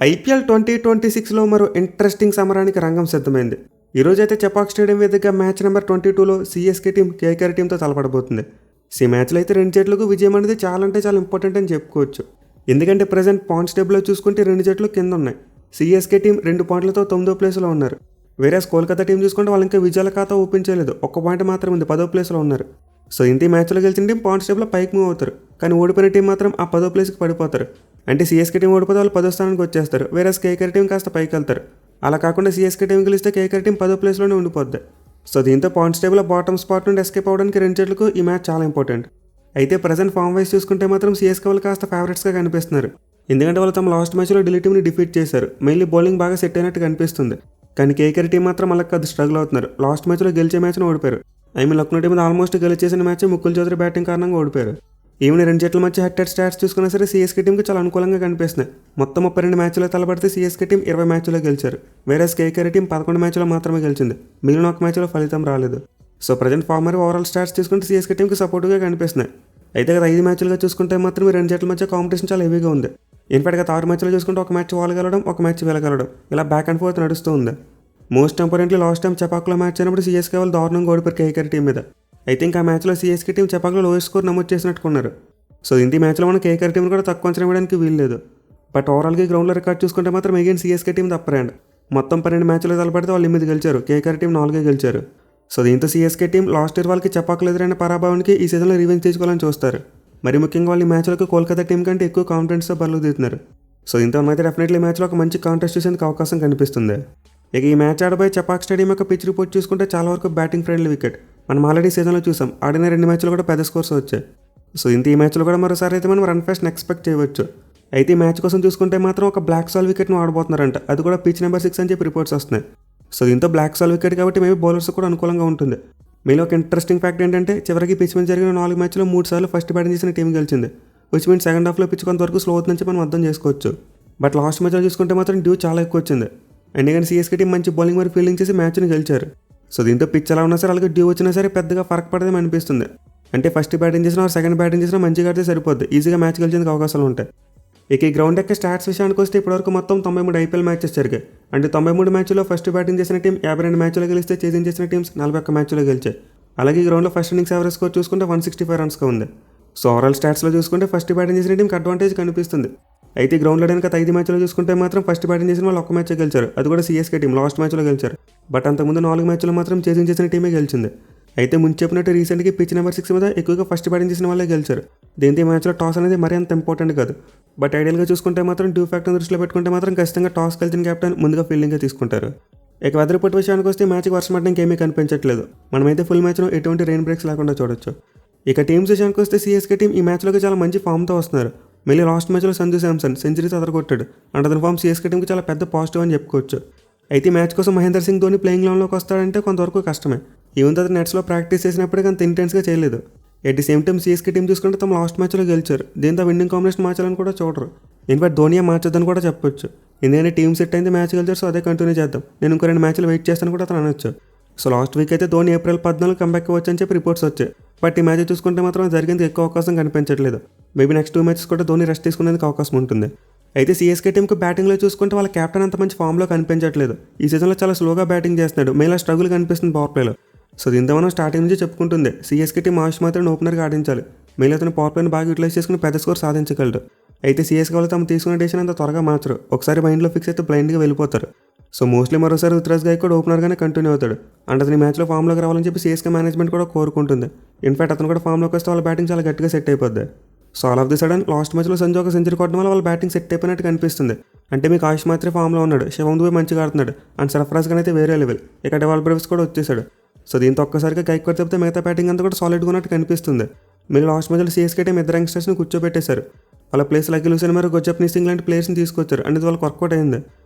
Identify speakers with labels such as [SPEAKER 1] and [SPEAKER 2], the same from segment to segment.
[SPEAKER 1] IPL 2026లో మరో interesting సమరానికి రంగం సిద్ధమైంది. ఈరోజైతే చెపాక్ స్టేడియం వేదికగా మ్యాచ్ నెంబర్ 22లో సీఎస్కే టీం కేకేఆర్ టీంతో తలపడబోతుంది. ఈ మ్యాచ్లో అయితే రెండు జట్లకు విజయం అనేది చాలా ఇంపార్టెంట్ అని చెప్పుకోవచ్చు. ఎందుకంటే ప్రజెంట్ పాయింట్స్ టేబుల్లో చూసుకుంటే రెండు జట్లు కింద ఉన్నాయి. సీఎస్కే టీం 2 పాయింట్లతో 9వ ప్లేస్లో ఉన్నారు. వేరేస్ కోల్కతా టీం చూసుకుంటే వాళ్ళు ఇంకా విజయాల ఖాతా ఓపెన్ చేయలేదు, 1 పాయింట్ మాత్రం ఉంది, 10వ ప్లేస్లో ఉన్నారు. సో ఇంటి మ్యాచ్లో గెలిచిన టీం పాయింట్స్ టేబుల్లో పైకి మూవ్ అవుతారు, కానీ ఓడిపోయిన టీం మాత్రం ఆ 10వ ప్లేస్కి పడిపోతారు. అంటే సీఎస్కే టీం ఓడిపోతే వాళ్ళు 10వ స్థానానికి వచ్చేస్తారు, వేరేస్ కేకేఆర్ టీం కాస్త పైకి వెళ్తారు. అలా కాకుండా సీఎస్కే టీం గెలిస్తే కేకేఆర్ టీం 10వ ప్లేస్లోనే ఉండిపోద్ది. సో దీంతో పాయింట్స్ టేబుల్లో బాటమ్ స్పాట్ నుండి ఎస్కేప్ అవ్వడానికి రెండు జట్లకు ఈ మ్యాచ్ చాలా ఇంపార్టెంట్. అయితే ప్రజెంట్ ఫామ్ వైజ్ చూసుకుంటే మాత్రం సీఎస్కే వాళ్ళు కాస్త ఫేవరెట్స్గా కనిపిస్తున్నారు. ఎందుకంటే వాళ్ళు తమ లాస్ట్ మ్యాచ్లో ఢిల్లీ టీంని డిఫీట్ చేశారు, మెయిన్లీ బౌలింగ్ బాగా సెట్ అయినట్టు కనిపిస్తుంది. కానీ కేకేఆర్ టీం మాత్రం వాళ్ళకి అది స్ట్రగుల్ అవుతున్నారు. లాస్ట్ మ్యాచ్లో గెలిచే మ్యాచ్ను ఓడిపోయారు. లక్నో టీం మీద ఆల్మోస్ట్ గెలిచేసిన మ్యాచ్ ముకుల్ చౌదరి బ్యాటింగ్ కారణంగా ఓడిపోయారు. ఈవెన్ రెండు జట్ల మధ్య హెడ్ స్టాట్స్ చూసుకున్నా సరే సీఎస్కే టీంకి చాలా అనుకూలంగా కనిపిస్తున్నాయి. మొత్తం 32 మ్యాచ్లో తలపడితే సీఎస్కే టీం 20 మ్యాచ్లో గెలిచారు, వేరే కేకేఆర్ టీం 11 మ్యాచ్లో మాత్రమే గెలిచింది, మిగిలిన ఒక మ్యాచ్లో ఫలితం రాలేదు. So present former overall stats చూసుకుంటే సీఎస్కే టీంకి సపోర్ట్గా కనిపిస్తున్నాయి. అయితే గత 5 మ్యాచ్లుగా చూసుకుంటే మాత్రం రెండు జట్ల మధ్య కాంపిటీషన్ చాలా హెవీగా ఉంది. ఇన్ఫాక్ట్ గత 6 మ్యాచ్లో చూసుకుంటే ఒక మ్యాచ్ వాళ్ళు గెలవడం, ఒక మ్యాచ్ వీళ్ళగలవడం, ఇలా బ్యాక్ అండ్ ఫోర్త్ నడుస్తూ ఉంది. మోస్ట్ ఇంపార్టెంట్లీ లాస్ట్ టైం చెపాక్లో మ్యాచ్ అయినప్పుడు సీఎస్కే వాళ్ళు దారుణంగా ఓడిపోయారు కేకేఆర్ టీం మీద. అయితే ఇంకా ఆ మ్యాచ్లో సీఎస్కే టీం చెపాక్లో లోయెస్ట్ స్కోర్ నమోదు చేసినట్టుకున్నారు. సో ఇంటి మ్యాచ్లో మన కేకేఆర్ టీం కూడా తక్కువ అంచనా వేయడానికి వీల్లేదు. బట్ ఓవరాల్గా గ్రౌండ్లో రికార్డ్ చూసుకుంటే మాత్రం again CSK team upper hand. మొత్తం 12 మ్యాచ్లో తలపడితే వాళ్ళు 8 గెలిచారు, కేకేఆర్ టీం 4 గెలిచారు. సో దీంతో సీఎస్కే టీం లాస్ట్ ఇయర్ వాళ్ళకి చెపాక్లో ఎదురైన పరాభవానికి ఈ సీజన్లో రివెంజ్ తీసుకోవాలని చూస్తారు. మరి ముఖ్యంగా వాళ్ళు ఈ మ్యాచ్లకు కోల్కతా టీం కంటే ఎక్కువ కాన్ఫిడెన్స్తో బరువు దిగుతున్నారు. సో ఇంత అయితే డెఫినెట్లీ మ్యాచ్లో ఒక మంచి కాంటెస్ట్ చూసేందుకు అవకాశం కనిపిస్తుంది. ఇక ఈ మ్యాచ్ ఆడబోయే చెపాక్ స్టేడియం యొక్క పిచ్ రిపోర్ట్ చూసుకుంటే చాలా వరకు బ్యాటింగ్ ఫ్రెండ్లీ వికెట్. మనం ఆల్రెడీ సీజన్లో చూసాం, ఆడిన 2 మ్యాచ్లు కూడా పెద్ద స్కోర్స్ వచ్చాయి. సో ఇంత ఈ మ్యాచ్లో కూడా మరోసారి అయితే మనం రన్ ఫెస్ట్ ఎక్స్పెక్ట్ చేయవచ్చు. అయితే ఈ మ్యాచ్ కోసం చూసుకుంటే మాత్రం ఒక బ్లాక్ సాల్ వికెట్ను ఆడబోతున్నారంట, అది కూడా పిచ్ నెంబర్ 6 అని చెప్పి రిపోర్ట్స్ వస్తున్నాయి. సో దీంతో బ్లాక్ సాల్ వికెట్ కాబట్టి మేబీ బౌలర్స్ కూడా అనుకూలంగా ఉంటుంది. మీలో ఒక ఇంట్రెస్టింగ్ ఫ్యాక్ట్ ఏంటంటే చివరికి పిచ్ మీద జరిగిన 4 మ్యాచ్లో 3 సార్లు ఫస్ట్ బ్యాటింగ్ చేసిన టీం గెలిచింది, విచ్ మీన్స్ సెకండ్ హాఫ్లో పిచ్ కొంతవరకు స్లో అవుతుందని మనం అర్థం చేసుకోవచ్చు. బట్ లాస్ట్ మ్యాచ్లో చూసుకుంటే మాత్రం డ్యూ చాలా ఎక్కువ వచ్చింది. ఎందుకంటే సీఎస్కే టీం మంచి బౌలింగ్ మరియు ఫీల్డింగ్ చేసి మ్యాచ్ని గెలిచారు. సో దీంతో పిచ్ ఎలా ఉన్నా సరే అలాగే డ్యూ వచ్చినా సరే పెద్దగా ఫరక్ పడదేమని అనిపిస్తుంది. అంటే ఫస్ట్ బ్యాటింగ్ చేసినా సెకండ్ బ్యాటింగ్ చేసినా మంచిగా ఆడితే సరిపోద్ది, ఈజీగా మ్యాచ్ గెలిచేందుకు అవకాశాలు ఉంటాయి. ఇక ఈ గ్రౌండ్ యొక్క స్టాట్స్ విషయానికి వస్తే ఇప్పటివరకు మొత్తం 93 ఐపీఎల్ మ్యాచెస్ జరిగాయి. అంటే 93 మ్యాచ్లో ఫస్ట్ బ్యాటింగ్ చేసిన టీం 52 మ్యాచ్లో గెలిస్తే చేజింగ్ చేసిన టీమ్స్ 41 మ్యాచ్లో గెలిచాయి. అలాగే ఈ గ్రౌండ్లో ఫస్ట్ ఇన్నింగ్స్ యావరేజ్ స్కోర్ చూసుకుంటే 165 రన్స్గా ఉంది. సో ఓవరాల్ స్టాట్స్లో చూసుకుంటే ఫస్ట్ బ్యాటింగ్ చేసిన టీంకి అడ్వాంటేజ్ కనిపిస్తుంది. అయితే గ్రౌండ్లో కనుక 5 మ్యాచ్లో చూసుకుంటే మాత్రం ఫస్ట్ బ్యాటింగ్ చేసిన వాళ్ళు 1 మ్యాచ్ గెలిచారు, అది కూడా సీఎస్కే టీం లాస్ట్ మ్యాచ్లో గెలిచారు. బట్ అంతకుముందు 4 మ్యాచ్లో మాత్రం చేజింగ్ చేసిన టీమే గెలిచింది. అయితే ముందు చెప్పినట్టు రీసెంట్గా పిచ్ నెంబర్ 6 మీద ఎక్కువగా ఫస్ట్ బ్యాటింగ్ చేసిన వాళ్ళే గెలిచారు. దీంతో ఈ మ్యాచ్లో టాస్ అనేది మరీ అంత ఇంపార్టెంట్ కాదు. బట్ ఐడియల్గా చూసుకుంటే మాత్రం డ్యూ ఫ్యాక్టర్ దృష్టిలో పెట్టుకుంటే మాత్రం ఖచ్చితంగా టాస్ గెలిచిన కెప్టెన్ ముందుగా ఫీల్డింగ్గా తీసుకుంటారు. ఇక వెదర్ రిపోర్ట్ విషయానికి వస్తే మ్యాచ్కి వర్షం పడడానికి ఏమీ కనిపించట్లేదు. మనమైతే ఫుల్ మ్యాచ్లో ఎటువంటి రెయిన్ బ్రేక్స్ లేకుండా చూడొచ్చు. ఇక టీమ్స్ విషయానికి వస్తే సీఎస్కే టీం ఈ మ్యాచ్లోకి చాలా మంచి ఫామ్తో వస్తున్నారు. మళ్ళీ లాస్ట్ మ్యాచ్లో సంజు శాంసన్ సెంచరీస్ అదరగొట్టాడు, అండ్ అతని ఫామ్ సీఎస్కే టీంకి చాలా పెద్ద పాజిటివ్ అని చెప్పుకోవచ్చు. అయితే మ్యాచ్ కోసం మహేందర్ సింగ్ ధోని ప్లేయింగ్ లెవెన్లోకి వస్తాడంటే కొంతవరకు కష్టమే. ఈవెన్ అతను నెట్స్లో ప్రాక్టీస్ చేసినప్పటికీ అంత ఇంటెన్స్గా చేయలేదు. At the same time CSK team చూసుకుంటే తమ లాస్ట్ మ్యాచ్లో గెలిచారు, దీంతో విన్నింగ్ కాంబినేషన్ మార్చాలని కూడా చూడరు. ఇన్ఫాక్ట్ ధోనియే మార్చొద్దని కూడా చెప్పొచ్చు. ఎందుకంటే టీం సెట్ అయింది, మ్యాచ్ గెలిచారు, సో అదే కంటిన్యూ చేద్దాం, నేను ఇంకో 2 మ్యాచ్లు వెయిట్ చేస్తాను కూడా అతను అనొచ్చు. సో లాస్ట్ వీక్ అయితే ధోని ఏప్రిల్ 14 కంబ్యాక్ అవ్వచ్చు అని చెప్పి రిపోర్ట్స్ వచ్చాయి. బట్ ఈ మ్యాచ్ చూసుకుంటే మాత్రం జరిగేందుకు ఎక్కువ అవకాశం కనిపించట్లేదు. మేబీ నెక్స్ట్ 2 మ్యాచెస్ కూడా ధోని రెస్ట్ తీసుకునేందుకు అవకాశం ఉంటుంది. అయితే సీఎస్కే టీంకి బ్యాటింగ్లో చూసుకుంటే వాళ్ళ కెప్టెన్ అంత మంచి ఫామ్లో కనిపించట్లేదు. ఈ సీజన్లో చాలా స్లోగా బ్యాటింగ్ చేస్తున్నాడు, మెయిన్గా స్ట్రగుల్ కనిపిస్తుంది పవర్ ప్లేలో. సో దీంతో మనం స్టార్టింగ్ నుంచి చెప్పుకుంటుంది సీఎస్కే టీం ఆయుష్ మాత్రం ఓపెనర్గా ఆడించాలి, మెయిన్ అతను పవర్ ప్లేని బాగా యూటిలైజ్ చేసుకుని పెద్ద స్కోర్ సాధించగలడు. అయితే సీఎస్కే వాళ్ళు తమ తీసుకున్న డెసిషన్ అంత త్వరగా మార్చరు, ఒకసారి మైండ్లో ఫిక్స్ అయితే బ్లైండ్గా వెళ్ళిపోతారు. సో మోస్ట్లీ మరోసారి రుతురాజ్ గైక్వాడ్ ఓపెనర్గానే కంటిన్యూ అవుతాడు, అండ్ అతని మ్యాచ్లో ఫామ్లోకి రావాలని చెప్పి సీఎస్కే మేనేజ్మెంట్ కూడా కోరుకుంటుంది. ఇన్ఫాక్ట్ అతను కూడా ఫామ్లోకి వస్తే వాళ్ళ బ్యాటింగ్ చాలా గట్టిగా సెట్ అయిపోద్ది. So all of the sudden last మ్యాచ్లో సంజు ఒక సెంచరీ కొట్టడం వల్ల వాళ్ళ బ్యాటింగ్ సెట్ అయిపోయినట్టు కనిపిస్తుంది. అంటే మీకు ఆయుష్ మాత్రమే ఫామ్లో ఉన్నాడు, శివం దుబే మంచిగా ఆడుతున్నాడు, అండ్ సర్ఫరాజ్ గానీ అయితే వేరే లెవెల్. ఇక డెవాల్ బ్రేవ్స్ కూడా వచ్చేసాడు. సో దీంతో ఒక్కసారిగా గైక్వాడ్ చెప్తే మిగతా బ్యాటింగ్ అంతా కూడా సాలిడ్గా ఉన్నట్టు కనిపిస్తుంది. మీరు లాస్ట్ మ్యాచ్లో సీఎస్కే టీం 2 యంగ్స్టర్స్ని కూర్చోబెట్టేశారు. వాళ్ళ ప్లేస్ లక్కీ లూసెన్ మరియు గుర్జప్నీత్ సింగ్ లాంటి ప్లేయర్స్ని తీసుకొచ్చారు, అనేది వాళ్ళకి వర్కౌట్ అయింది.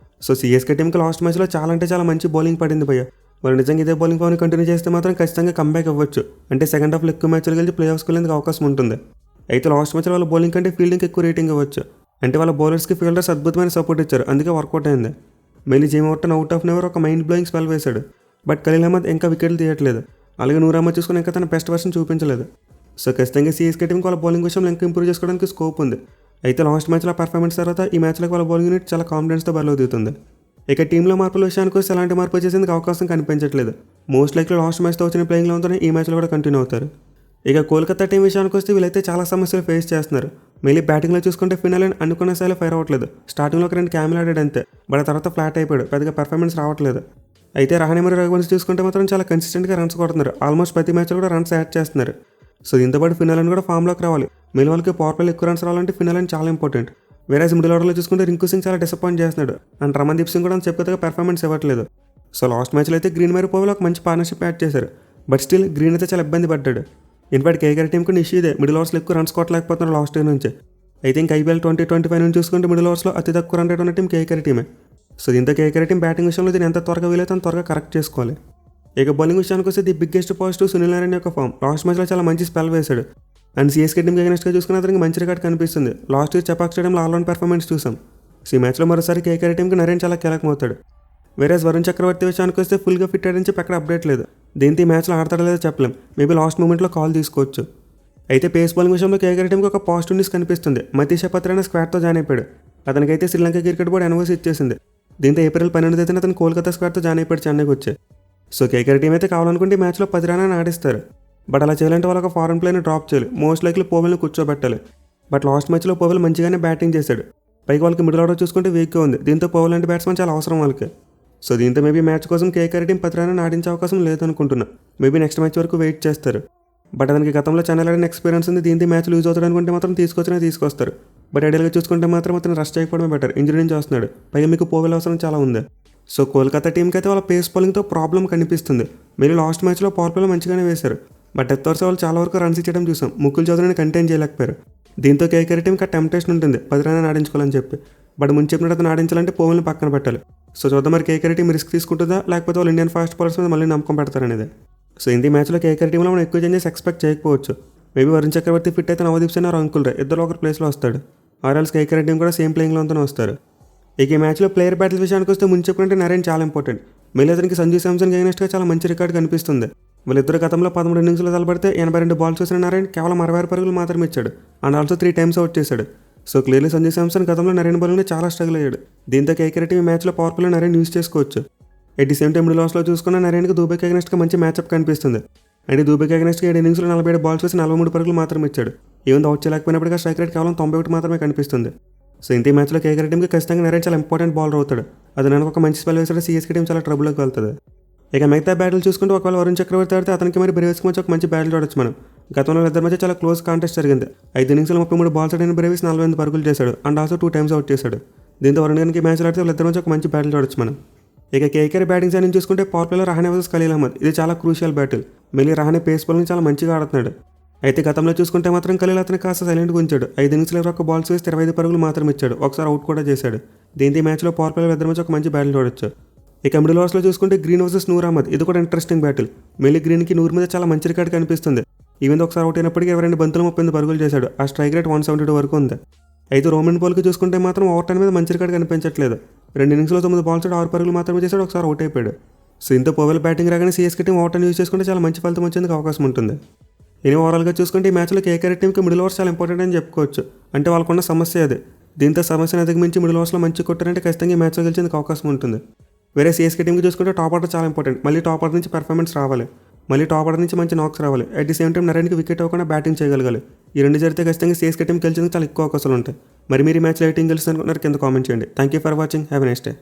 [SPEAKER 1] సో సీఎస్కే టీంకి లాస్ట్ మ్యాచ్లో చాలా మంచి బౌలింగ్ పడింది భయ్య. వాళ్ళు నిజంగా ఇదే బౌలింగ్ ఫామ్ని కంటిన్యూ చేస్తే మాత్రం ఖచ్చితంగా కంబ్యాక్ అవ్వచ్చు. అంటే సెకండ్ హాఫ్లో ఎక్కువ మ్యాచ్లు గెలిచి ప్లే ఆఫ్స్కి వెళ్ళేందుకు అవకాశం ఉంటుంది. అయితే లాస్ట్ మ్యాచ్లో వాళ్ళ బౌలింగ్ కంటే ఫీల్డింగ్కి ఎక్కువ రేటింగ్ ఇవ్వచ్చు. అంటే వాళ్ళ బౌలర్స్కి ఫీల్డర్స్ అద్భుతమైన సపోర్ట్ ఇచ్చారు, అందుకే వర్కౌట్ అయింది. Mainly జేమ్ out out of never ఒక మైండ్ బ్లోయింగ్ స్పెల్ వేశాడు. బట్ ఖలీల్ అహ్మద్ ఇంకా వికెట్లు తీయట్లేదు, అలాగే నూర్ అహ్మద్ చూసుకుని ఇంకా తన బెస్ట్ వర్షన్ చూపించలేదు. సో ఖచ్చితంగా సీఎస్కే టీంకి వాళ్ళ బౌలింగ్ విషయంలో ఇంకా ఇంప్రూవ్ చేసుకోవడానికి స్కోప్ ఉంది. అయితే లాస్ట్ మ్యాచ్లో పర్ఫార్మెన్స్ తర్వాత ఈ మ్యాచ్లోకి వాళ్ళ బౌలింగ్ యూనిట్ చాలా కాన్ఫిడెన్స్తో బరిలో దిగుతుంది. ఇక టీంలో మార్పుల విషయానికి వస్తే ఎలాంటి మార్పు వచ్చేసేందుకు అవకాశం కనిపించట్లేదు. మోస్ట్ లైక్లీ లాస్ట్ మ్యాచ్తో వచ్చిన ప్లేయింగ్లో ఉంటేనే ఈ మ్యాచ్లో కూడా కంటిన్యూ అవుతారు. ఇక కోల్కతా టీం విషయానికి వస్తే వీళ్ళైతే చాలా సమస్యలు ఫేస్ చేస్తున్నారు. మెయిన్లీ బ్యాటింగ్లో చూసుకుంటే ఫినాలే అనుకున్న స్థాయిలో ఫైర్ అవ్వట్లేదు. స్టార్టింగ్లో ఒక 2 క్యామ్లు ఆడాడు అంతే, బట్ తర్వాత ఫ్లాట్ అయిపోయాడు, పెద్దగా పర్ఫార్మెన్స్ రావట్లేదు. అయితే రహానే మరియు రఘువంశ్ చూసుకుంటే మాత్రం చాలా కన్సిస్టెంట్గా రన్స్ కొడుతున్నారు. ఆల్మోస్ట్ ప్రతి మ్యాచ్లో కూడా రన్స్ యాడ్ చేస్తున్నారు. సో దీంతో పాటు ఫినాలే కూడా ఫామ్లోకి రావాలి. మిగిలిన వాళ్ళకి పవర్ ప్లేలో ఎక్కువ రన్స్ రావాలంటే ఫినాలే చాలా ఇంపార్టెంట్. వేరేస్ మిడిల్ ఆర్డర్లో చూసుకుంటే రింకు సింగ్ చాలా డిసప్పాయింట్ చేస్తున్నాడు అండ్ రమన్దీప్ సింగ్ కూడా చెప్పుకోగా పర్ఫార్మెన్స్ ఇవ్వట్లేదు. సో లాస్ట్ మ్యాచ్లో అయితే గ్రీన్ మరియు పోవెల్ ఒక మంచి పార్ట్నర్షిప్ యాడ్ చేశారు, బట్ స్టిల్ గ్రీన్ అయితే చాలా ఇబ్బంది పడ్డాడు. ఇన్ఫాక్ట్ కేకేఆర్ టీంకి ఇష్యూ ఇదే, మిడిల్ ఓవర్స్లో ఎక్కువ రన్స్ కొట్టలేకపోతున్నారు లాస్ట్ ఇయర్ నుంచి. అయితే ఇంకా IPL 2025 నుంచి చూసుకుంటే మిడిల్ ఓవర్స్లో అతి తక్కువ రన్ రేట్ ఉన్న టీం కేకేఆర్ టీమే. సో దీంతో కేకేఆర్ టీం బ్యాటింగ్ విషయంలో దీన్ని ఎంత త్వరగా వీలైతే అంత త్వరగా కరెక్ట్ చేసుకోవాలి. ఇక బౌలింగ్ విషయానికి వస్తే the biggest positive Sunil Narayana యొక్క ఫామ్. లాస్ట్ మ్యాచ్లో చాలా మంచి స్పెల్ వేశాడు అండ్ CSK టీంకి అగైనెస్ట్గా చూసుకున్న అతనికి మంచి రికార్డ్ కనిపిస్తుంది. లాస్ట్ ఇయర్ చపాక్ స్టేడియంలో ఆల్రౌండ్ పర్ఫార్మెన్స్ చూసాం. సో ఈ మ్యాచ్లో మరోసారి కేకేఆర్ టీంకి నరేన్ చాలా కీలకమవుతాడు. వేరే వరుణ్ చక్రవర్తి విషయానికి వస్తే ఫుల్గా ఫిట్ అయ్యని చెప్పి ఎక్కడ అప్డేట్ లేదు. దీంతో ఈ మ్యాచ్లో ఆడతాడో లేదో చెప్పలేం, మేబీ లాస్ట్ మూమెంట్లో కాల్ తీసుకోవచ్చు. అయితే పేస్ బౌలింగ్ విషయంలో కేకేఆర్ టీంకి ఒక పాజిటివ్ న్యూస్ కనిపిస్తుంది. మతీష్ పత్ర అనే స్క్వాడ్తో జాయిన్ అయిపోయాడు. అతనికైతే శ్రీలంక క్రికెట్ బోర్డు ఎన్ఓసి ఇచ్చేసింది. దీంతో ఏప్రిల్ 12న అతను కోల్కతా స్క్వాడ్తో జాయిన్ అయిపోయాడు చెన్నైకి వచ్చి. సో కేకేఆర్ టీం అయితే కావాలనుకుంటే ఈ మ్యాచ్లో 10 రన్ ఆడిస్తారు. బట్ అలా చేయాలంటే వాళ్ళ ఒక ఫారెన్ ప్లేయర్ని డ్రాప్ చేయాలి. మోస్ట్ లైక్లీ పోవెల్ని కూర్చోబెట్టాలి. బట్ లాస్ట్ మ్యాచ్లో పోవెల్ మంచిగానే బ్యాటింగ్ చేశాడు. పైకి వాళ్ళకి మిడిల్ ఆర్డర్ చూసుకుంటే వీక్గా ఉంది. దీంతో పోవెల్ లాంటి బ్యాట్స్మెన్ చాలా అవసరం వాళ్ళకి. సో దీంతో మేబీ మ్యాచ్ కోసం కేకేఆర్ టీం 10 రన్ ఆడించే అవకాశం లేదనుకుంటున్నా. మేబీ నెక్స్ట్ మ్యాచ్ వరకు వెయిట్ చేస్తారు. బట్ అతనికి గతంలో చెన్నైలో ఆడిన ఎక్స్పీరియన్స్ ఉంది. దీంతో మ్యాచ్ లూజ్ అవుతాడు అనుకుంటే మాత్రం తీసుకొస్తారు. బట్ ఐడియల్గా చూసుకుంటే మాత్రం అతను రష్ చేయకపోవడమే బెటర్. ఇంజరీ నుంచి వస్తున్నాడు, పైగా మీకు పోవెల్ అవసరం చాలా ఉంది. సో కోల్కతా టీంకి అయితే వాళ్ళ పేస్ బౌలింగ్తో ప్రాబ్లం కనిపిస్తుంది. మీరు లాస్ట్ మ్యాచ్లో పవర్ ప్లేలో మంచిగానే వేశారు, బట్ డెత్ ఓవర్స్ వాళ్ళు చాలా వరకు రన్స్ ఇచ్చడం చూసాం. ముకుల్ చౌదరిని కంటైన్ చేయలేకపోయారు. దీంతో కేకేఆర్ టీంకి ఆ టెంప్టేషన్ ఉంటుంది 10 రన్ ఆడించుకోవాలని చెప్పి. బట్ ముందు చెప్పినట్టు అతను ఆడించాలంటే పోవెల్ని పక్కన పెట్టాలి. సో చూద్దాం మరి కేకేఆర్ టీం రిస్క్ తీసుకుంటుందా లేకపోతే వాళ్ళు ఇండియన్ ఫాస్ట్ బౌలర్స్ మీద మళ్ళీ నమ్మకం పెడతారనేది. సో ఈ మ్యాచ్లో కేకేఆర్ టీంలో మనం ఎక్కువ చేంజెస్ ఎక్స్పెక్ట్ చేయకపోవచ్చు. మేబీ వరుణ్ చక్రవర్తి ఫిట్ అయితే నవదీప్ సింగ్ ఆర్ అంకుల్ రే ఇద్దరు ఒకరి ప్లేస్లో వస్తాడు. ఆర్ఎల్స్ కేకేఆర్ టీం కూడా సేమ్ ప్లేయింగ్లోనే వస్తారు. ఇక ఈ మ్యాచ్లో ప్లేయర్ బ్యాటిల్ విషయానికి వస్తే ముందు చెప్పినట్టే నరేన్ చాలా ఇంపార్టెంట్. మళ్ళీ అతనికి సంజు శాంసన్ అగైనెస్ట్గా చాలా మంచి రికార్డ్ కనిపిస్తుంది. వీళ్ళిద్దరు గతంలో 13 ఇన్నింగ్స్లో తలపడితే 82 బాల్స్ వేసిన నరేన్ కేవలం 66 పరుగులు మాత్రమే ఇచ్చాడు అండ్ ఆల్సో 3 టైమ్స్ అవుట్ చేశాడు. సో క్లియర్లీ సంజు శాంసన్ గతంలో నరేన్ బౌలింగ్లో చాలా స్ట్రగుల్ అయ్యాడు. దీంతో కేకేఆర్ టీం మ్యాచ్లో పవర్ ప్లేలో నరేన్ యూజ్ చేసుకోవచ్చు. At the same time middle ఓవర్స్లో చూసుకున్న నరేన్కి దూబేకి అగైనెస్ట్గా మంచి మ్యాచ్అప్ కనిపిస్తుంది. అండ్ దూబేకి అగైనెస్ట్గా 7 ఇన్నింగ్స్లో 47 బాల్స్ వేసి 43 పరుగులు మాత్రమే ఇచ్చాడు. ఈవెన్ అవుట్ చేయలేకపోయినప్పటికీ స్ట్రైక్ రేట్ కేవలం 91 మాత్రమే కనిపిస్తుంది. సో ఈ మ్యాచ్లో కేకేఆర్ టీంకి ఖచ్చితంగా నరేన్ చాలా ఇంపార్టెంట్ బౌలర్ అవుతాడు. అది నాకు ఒక మంచి స్పెల్ వేసాడు CSK టీం చాలా ట్రబుల్లోకి వెళ్తుంది. ఇక మిగతా బ్యాటిల్ చూసుకుంటే ఒకవేళ వరుణ్ చక్రవర్తి ఆడితే అతనికి మరి బ్రేవిస్కి మధ్య ఒక మంచి బ్యాటిల్ చూడొచ్చు మనం. గతంలో ఇద్దరి మధ్య చాలా క్లోజ్ కాంటెస్ట్ జరిగింది. 5 ఇన్నింగ్స్లో 33 బాల్స్ ఆడిన బ్రేవిస్ 48 పరుగులు చేశాడు అండ్ ఆల్సో 2 టైమ్స్ అవుట్ చేశాడు. దీంతో వరుణ్ గారికి మ్యాచ్లో ఆడితే వాళ్ళిద్దరి మధ్య ఒక మంచి బ్యాటిల్ చూడొచ్చు మనం. ఇక కేకేఆర్ బ్యాటింగ్ సైడ్ నుంచి చూసుకుంటే పవర్ ప్లేలో రహానే వర్సెస్ ఖలీల్ అహ్మద్ ఇది చాలా క్రూషియల్ బ్యాటిల్. మళ్ళీ రహానే పేస్ బౌలింగ్ చాలా మంచిగా ఆడుతున్నాడు. అయితే గతంలో చూసుకుంటే మాత్రం ఖలీల్ అతను కాస్త సైలెంట్గా ఉంచాడు. 5 ఇన్నింగ్స్లో ఒక బాల్స్ వేసి 25 పరుగులు మాత్రమే ఇచ్చాడు. ఒకసారి అవుట్ కూడా చేశాడు. దీంతో ఈ మ్యాచ్లో పవర్ ప్లేలో ఇద్దరి మధ్య ఒక మంచి బ్యాటిల్ చూడొచ్చు. ఇక మిడిల్ ఓవర్స్లో చూసుకుంటే గ్రీన్ వర్సెస్ నూర్ అహ్మద్ ఇది కూడా ఇంట్రెస్టింగ్ బ్యాటిల్. మళ్ళీ గ్రీన్కి నూర్ మీద చాలా మంచి రికార్డ్ కనిపిస్తుంది. ఈవెన్ ఒకసారి అవుట్ అయినప్పటికీ 22 బంతులు 38 పరుగులు చేశాడు. ఆ స్ట్రైక్ రేట్ 172 వరకు ఉంది. అయితే రోమన్ పోల్కి చూసుకుంటే మాత్రం ఓవర్ టైం మీద మంచి రికార్డ్ కనిపించట్లేదు. 2 ఇన్నింగ్స్లో 9 బాల్స్ 6 పరుగులు మాత్రమే చేశాడు. ఒకసారి అవుట్ అయిపోయాడు. సో ఇంత పోవెల్ బ్యాటింగ్ రాగానే CSK team over time use చేసుకుంటే చాలా మంచి ఫలితం వచ్చేందుకు అవకాశం ఉంటుంది. ఇని ఓవరాల్గా చూసుకుంటే ఈ మ్యాచ్లో కేకేఆర్ టీంకి మిడిల్ ఓవర్స్ చాలా ఇంపార్టెంట్ అని చెప్పుకోవచ్చు. అంటే వాళ్ళకున్న సమస్య అది. దీంతో సమస్యను అధిగమించి మిడిల్ ఓవర్స్లో మంచి కొట్టారంటే ఖచ్చితంగా ఈ మ్యాచ్లో గెలిచేందుకు అవకాశం ఉంటుంది. వేరే CSK టీంకి చూసుకుంటే టాప్ ఆర్డర్ చాలా ఇంపార్టెంట్. మళ్ళీ టాప్ ఆర్డర్ నుంచి పర్ఫార్మెన్స్ రావాలి. మళ్ళీ టాప్ ఆర్డర్ నుంచి మంచి నాక్స్ రావాలి. అట్ ది సేమ్ టైం నరేన్కి వికెట్ అవ్వకుండా బ్యాటింగ్ చేయగలగాలి. ఈ రెండు జరిగితే ఖచ్చితంగా CSK టీం గెలిచేందుకు చాలా ఎక్కువ అవకాశాలు ఉంటాయి. మరి మీరు ఈ మ్యాచ్లో ఏ టీం గెలుస్తుంది అనుకుంటున్నారు కింద కామెంట్ చేయండి. Thank you for watching. Have a nice day.